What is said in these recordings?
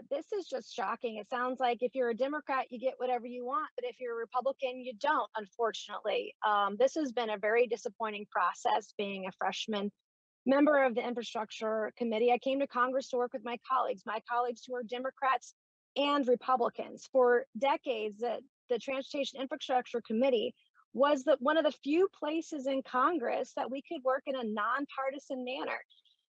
This is just shocking. It sounds like if you're a Democrat, you get whatever you want, but if you're a Republican, you don't, unfortunately. This has been a very disappointing process being a freshman member of the Infrastructure Committee. I came to Congress to work with my colleagues who are Democrats and Republicans. For decades, the Transportation Infrastructure Committee was one of the few places in Congress that we could work in a nonpartisan manner.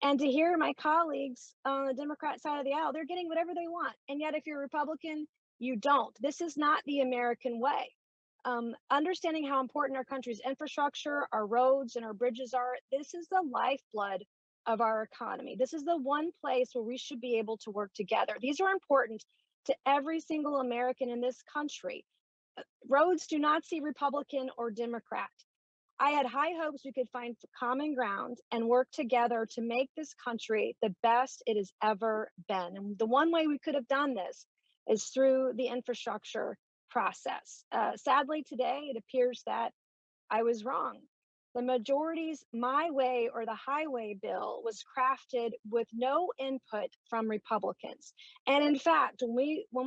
And to hear my colleagues on the Democrat side of the aisle, they're getting whatever they want. And yet, if you're a Republican, you don't. This is not the American way. Understanding how important our country's infrastructure, our roads, and our bridges are, this is the lifeblood of our economy. This is the one place where we should be able to work together. These are important to every single American in this country. Roads do not see Republican or Democrat. I had high hopes we could find common ground and work together to make this country the best it has ever been. And the one way we could have done this is through the infrastructure process. Sadly, today, it appears that I was wrong. The majority's My Way or the Highway bill was crafted with no input from Republicans. And in fact, when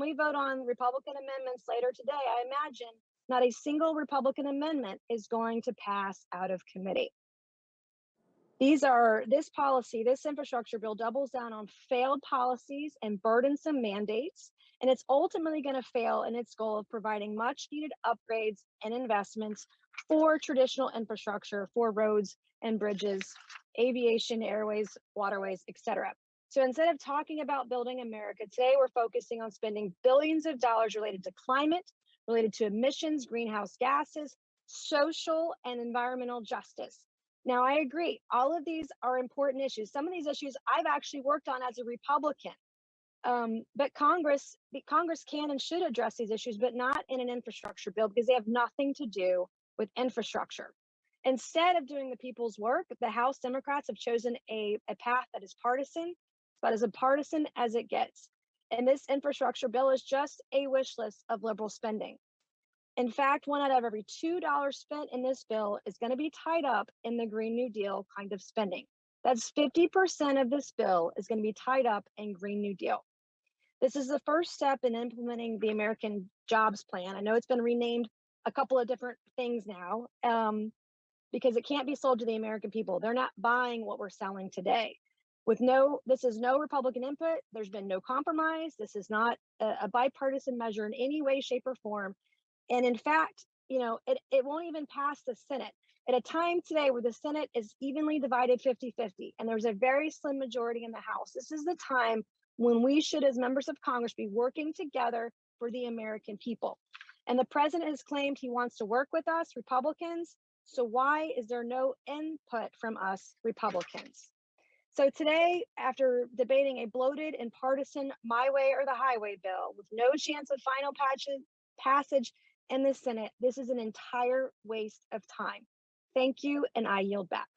we vote on Republican amendments later today, I imagine not a single Republican amendment is going to pass out of committee. This infrastructure bill doubles down on failed policies and burdensome mandates, and it's ultimately going to fail in its goal of providing much needed upgrades and investments for traditional infrastructure, for roads and bridges, aviation, airways, waterways, etc. So instead of talking about building America, today we're focusing on spending billions of dollars related to climate, related to emissions, greenhouse gases, social and environmental justice. Now, I agree, all of these are important issues. Some of these issues I've actually worked on as a Republican. But Congress can and should address these issues, but not in an infrastructure bill because they have nothing to do with infrastructure. Instead of doing the people's work, the House Democrats have chosen a path that is partisan, but as partisan as it gets. And this infrastructure bill is just a wish list of liberal spending. In fact, one out of every $2 spent in this bill is going to be tied up in the Green New Deal kind of spending. That's 50% of this bill is going to be tied up in Green New Deal. This is the first step in implementing the American Jobs Plan. I know it's been renamed a couple of different things now because it can't be sold to the American people. They're not buying what we're selling today. This is no Republican input. There's been no compromise. This is not a bipartisan measure in any way, shape, or form. And in fact, it won't even pass the Senate at a time today where the Senate is evenly divided 50-50, and there's a very slim majority in the House. This is the time when we should, as members of Congress, be working together for the American people. And the president has claimed he wants to work with us, Republicans. So why is there no input from us, Republicans? So today, after debating a bloated and partisan My Way or the Highway bill with no chance of final passage in the Senate, this is an entire waste of time. Thank you, and I yield back.